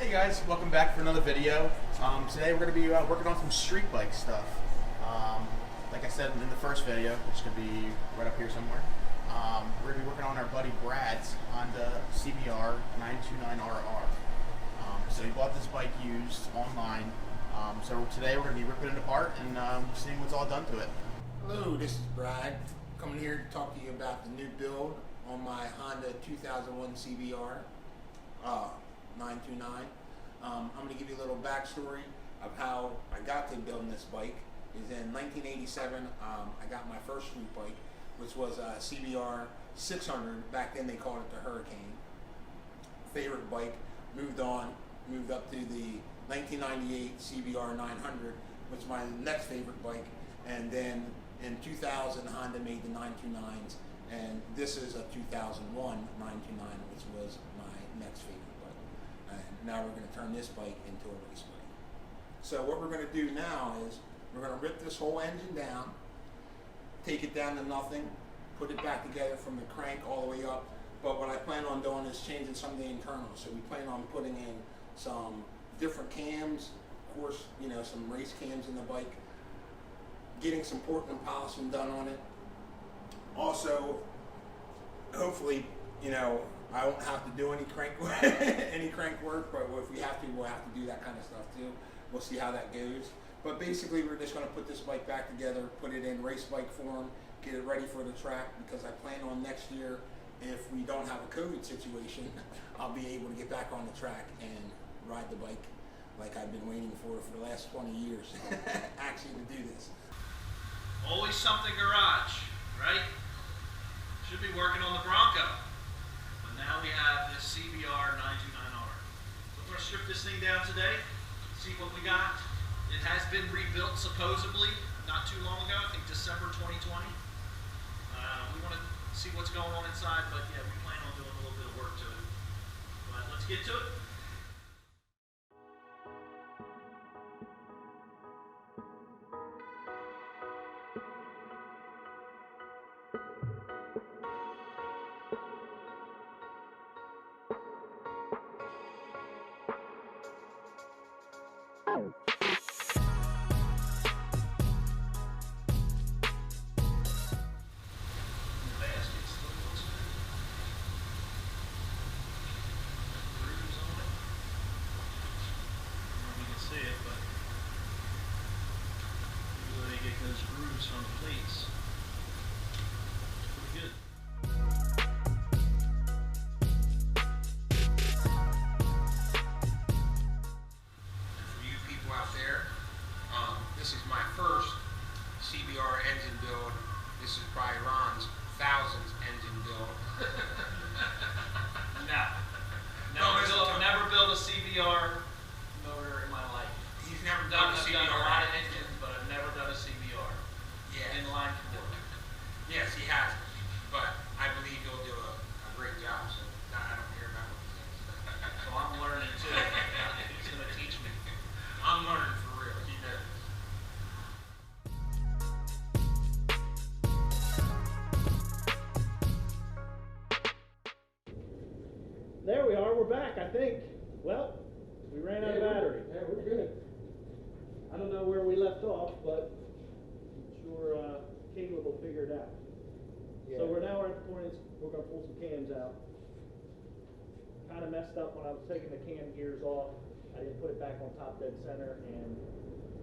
Hey guys, welcome back for another video. Today we're going to be working on some street bike stuff. Like I said in the first video, which could be right up here somewhere, we're going to be working on our buddy Brad's Honda CBR929RR. So he bought this bike used online. So today we're going to be ripping it apart and seeing what's all done to it. Hello, this is Brad, coming here to talk to you about the new build on my Honda 2001 CBR 929. I'm going to give you a little backstory of how I got to building this bike. Is in 1987, I got my first street bike, which was a CBR 600. Back then they called it the Hurricane. Favorite bike. Moved up to the 1998 CBR 900, which is my next favorite bike. And then in 2000, Honda made the 929s, and this is a 2001 929, which was my next favorite bike. And now we're going to turn this bike into a race bike. So what we're going to do now is we're going to rip this whole engine down, take it down to nothing, put it back together from the crank all the way up. But what I plan on doing is changing some of the internals. So we plan on putting in some different cams, of course, you know, some race cams in the bike, getting some Portland polishing done on it. Also, hopefully, you know, I won't have to do any crank work, but if we have to, we'll have to do that kind of stuff too. We'll see how that goes. But basically, we're just going to put this bike back together, put it in race bike form, get it ready for the track, because I plan on next year, if we don't have a COVID situation, I'll be able to get back on the track and ride the bike like I've been waiting for the last 20 years, actually, to do this. Always something garage, right? Should be working on the Bronco. But now we have this CBR 929R. So we're going to strip this thing down today, see what we got. It has been rebuilt supposedly not too long ago, I think December 2020. We want to see what's going on inside, but yeah, we plan on doing a little bit of work to it. But let's get to it. Those grooves on the plates. Pretty good. For you people out there, this is my first CBR engine build. This is probably Ron's 1000th engine build. Never built a CBR motor in my life. He's never done a CBR. I've done a lot of engines, but I've never done a CBR. Yeah. In line for work. Yes, he has. But I believe he'll do a great job. So I don't care about what he says. So I'm learning too. He's going to teach me. I'm learning for real. He knows. There we are, we're back, I think. Well, we ran out of battery. Yeah, we're good. I don't know where we left off, but I'm sure Caleb will figure it out. Yeah. So we're now at the point we're going to pull some cams out. Kind of messed up when I was taking the cam gears off. I didn't put it back on top dead center and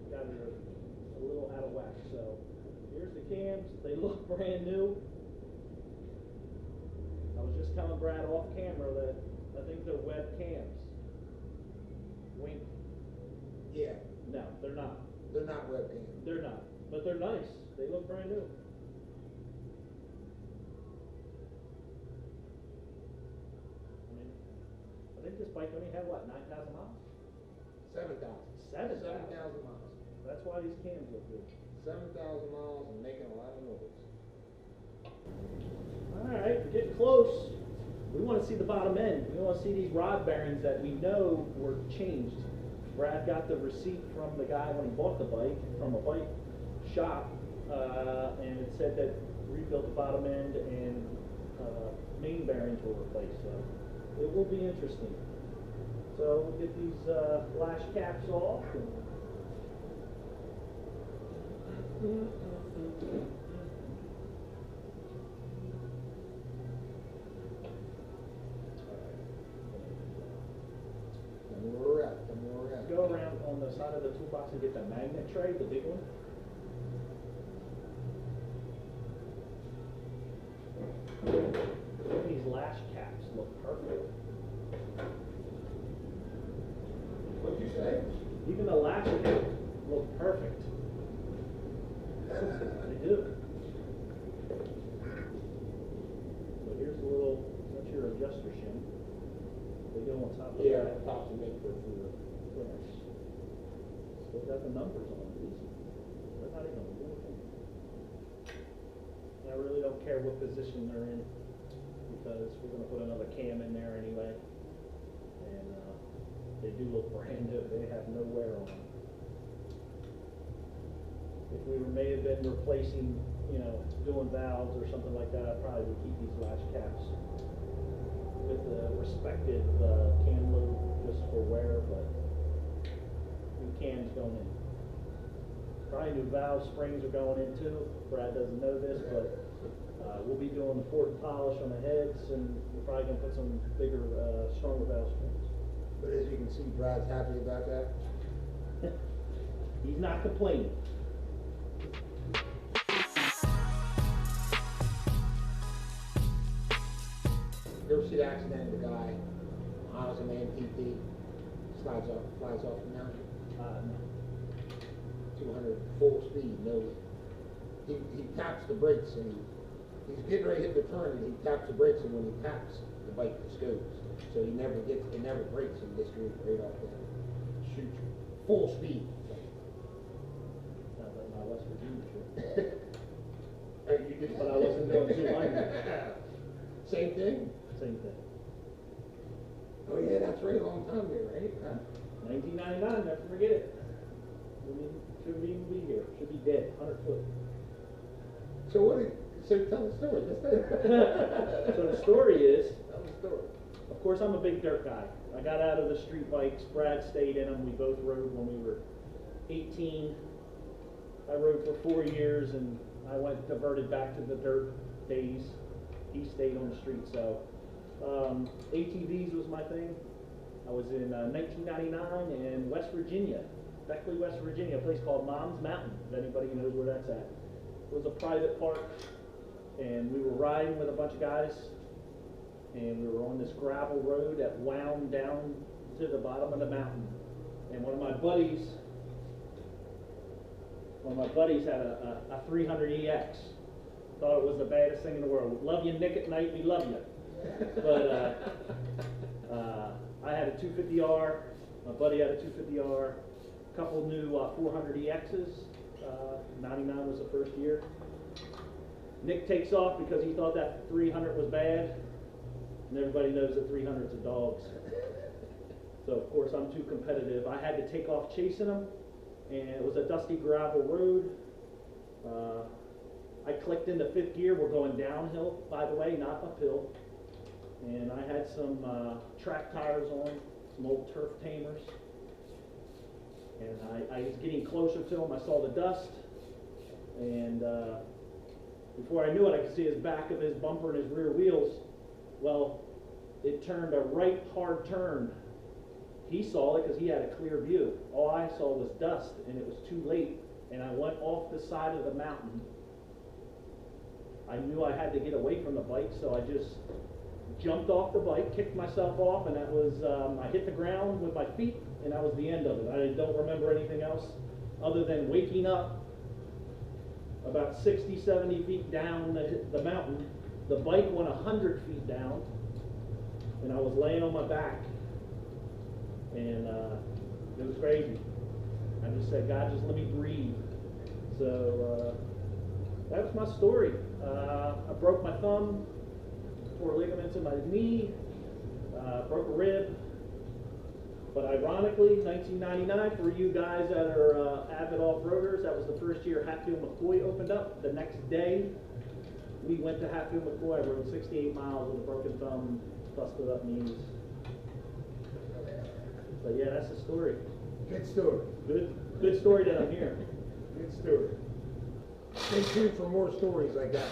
got it a little out of whack. So here's the cams. They look brand new. I was just telling Brad off camera that I think they're web cams. Wink. Yeah. No, they're not. They're not webcam. They're not. But they're nice. They look brand new. I mean, I think this bike only had what, 9,000 miles? 7,000. 7,000 miles. That's why these cams look good. 7,000 miles and making a lot of noise. Alright, we're getting close. We want to see the bottom end. We want to see these rod bearings that we know were changed. Brad got the receipt from the guy when he bought the bike, from a bike shop, and it said that rebuilt the bottom end and main bearings were replaced. So it will be interesting. So we'll get these lash caps off. Go around on the side of the toolbox and get the magnet tray, the big one. These lash caps look perfect. What'd you say? Even the lash caps look perfect. They do. So here's the little, that's your adjuster shim. They go on top of that. Pops and make for food. Yes. Still got the numbers on these. They're not even doing anything. I really don't care what position they're in because we're gonna put another cam in there anyway. And they do look brand new. They have no wear on them. If we may have been replacing, you know, doing valves or something like that, I probably would keep these lash caps with the respective cam loop just for wear, but new cams going in. Probably new valve springs are going in too. Brad doesn't know this, but we'll be doing the port and polish on the heads, and we're probably gonna put some bigger, stronger valve springs. But as you can see, Brad's happy about that. He's not complaining. You ever see the accident of the guy, I was an MPP, flies off the mountain, No. 200 full speed, no. He taps the brakes and he's getting ready to hit the turn and he taps the brakes, and when he taps, the bike just goes. So it never brakes and just goes right off the shoots full speed. Not like my West Virginia trip. You did, But I wasn't going 200. Same thing? Same thing. Oh yeah, that's right, a long time ago, right? Huh? 1999, never forget it. Shouldn't even be here. Should be dead, 100 foot. So tell the story. So the story is, Tell the story. of course, I'm a big dirt guy. I got out of the street bikes. Brad stayed in them. We both rode when we were 18. I rode for 4 years, and I went diverted back to the dirt days. He stayed on the street. So ATVs was my thing. I was in 1999 in West Virginia, Beckley, West Virginia, a place called Mom's Mountain, if anybody knows where that's at. It was a private park, and we were riding with a bunch of guys, and we were on this gravel road that wound down to the bottom of the mountain. And one of my buddies had a 300EX. Thought it was the baddest thing in the world. Love you, Nick, at night, we love you. But I had a 250R, my buddy had a 250R, a couple new 400EXs. 99 was the first year. Nick takes off because he thought that 300 was bad, and everybody knows that 300s are dogs. So of course I'm too competitive. I had to take off chasing him, and it was a dusty gravel road. I clicked into fifth gear. We're going downhill, by the way, not uphill. And I had some track tires on, some old turf tamers. And I was getting closer to him. I saw the dust. And before I knew it, I could see his back of his bumper and his rear wheels. Well, it turned a right hard turn. He saw it because he had a clear view. All I saw was dust, and it was too late. And I went off the side of the mountain. I knew I had to get away from the bike, so I just jumped off the bike, kicked myself off, and that was, I hit the ground with my feet, and that was the end of it. I don't remember anything else other than waking up about 60, 70 feet down the mountain. The bike went 100 feet down, and I was laying on my back, and it was crazy. I just said, God, just let me breathe. So that was my story. I broke my thumb, tore ligaments in my knee, broke a rib. But ironically, 1999, for you guys that are avid off-roaders, that was the first year Hatfield-McCoy opened up. The next day, we went to Hatfield-McCoy. I rode 68 miles with a broken thumb, busted up knees. So yeah, that's the story. Good story. Good story that I'm hearing. Good story. Stay tuned for more stories like that.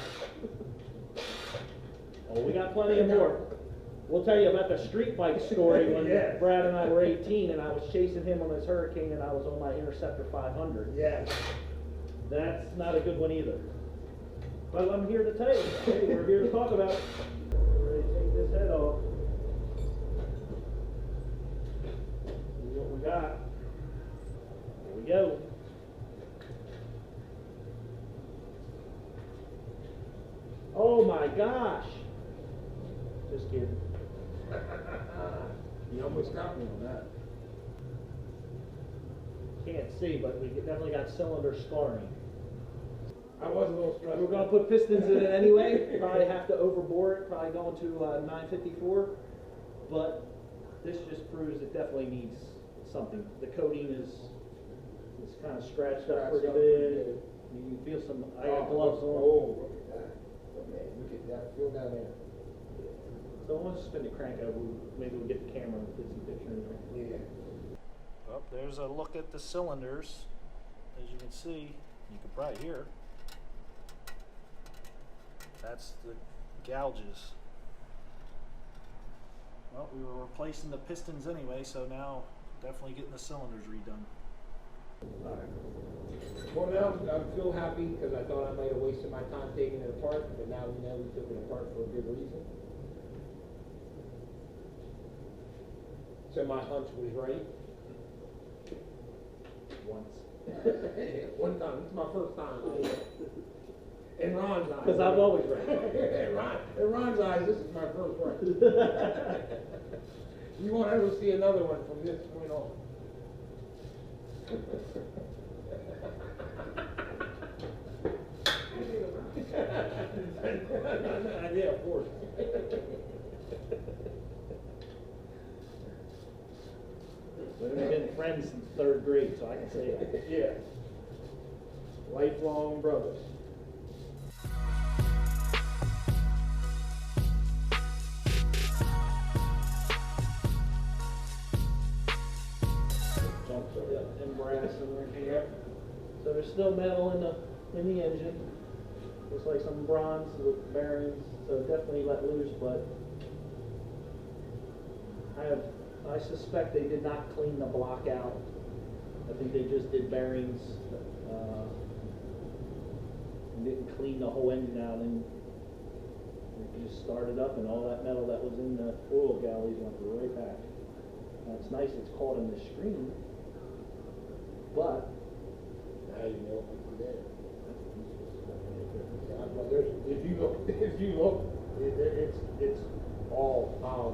Oh, we got plenty of more. We'll tell you about the street bike story when Yeah. Brad and I were 18 and I was chasing him on his Hurricane and I was on my Interceptor 500. Yeah. That's not a good one either. But I'm here to tell you, hey, we're here to talk about it. We're ready to take this head off. See what we got. Here we go. Oh my gosh. Just kidding. You almost got me on that. Can't see, but we definitely got cylinder scarring. I was a little stressed. We're gonna put pistons in it anyway. Probably have to overbore it. Probably going to 954. But this just proves it definitely needs something. The coating is kind of scratched up pretty good. You can feel some. I got gloves on. Oh, look at that. Oh, man, look at that. Feel down there. So once you spin the crank over, maybe we'll get the camera and get some picture in there. Yeah. Well, there's a look at the cylinders. As you can see, you can probably hear. That's the gouges. Well, we were replacing the pistons anyway, so now definitely getting the cylinders redone. Well, now I feel happy because I thought I might have wasted my time taking it apart, but now we know we took it apart for a good reason. So my hunch was right. Once. One time. It's my first time. In Ron's eyes. Because I'm always right. In Ron's eyes, this is my first right. You won't ever see another one from this point on. Yeah, of course. We've been friends since 3rd grade, so I can say that. Yeah. Lifelong brothers. And brass in there. So there's still metal in the engine. Looks like some bronze with bearings, so definitely let loose, but I suspect they did not clean the block out. I think they just did bearings and didn't clean the whole engine out, and it just started up and all that metal that was in the oil galleys went right back. Now it's nice it's caught in the screen, but Now you know what's there. If you look, it's all power.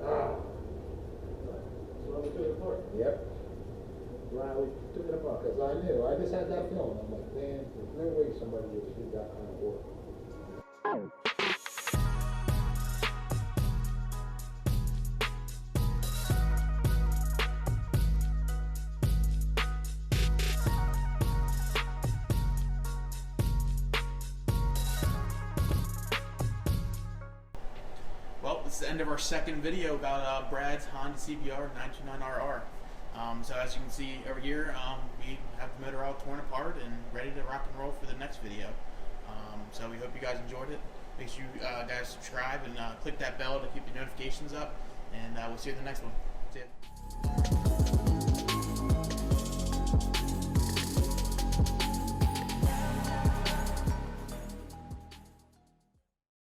Ah. that's why we took it apart. Yep. Why we took it apart. Because I knew. I just had that feeling. I'm like, man, there's no way somebody would do that kind of work. Well, this is the end of our second video about Brad's Honda CBR929RR. So as you can see over here, we have the motor all torn apart and ready to rock and roll for the next video. So we hope you guys enjoyed it. Make sure you guys subscribe and click that bell to keep the notifications up. And we'll see you in the next one. See ya.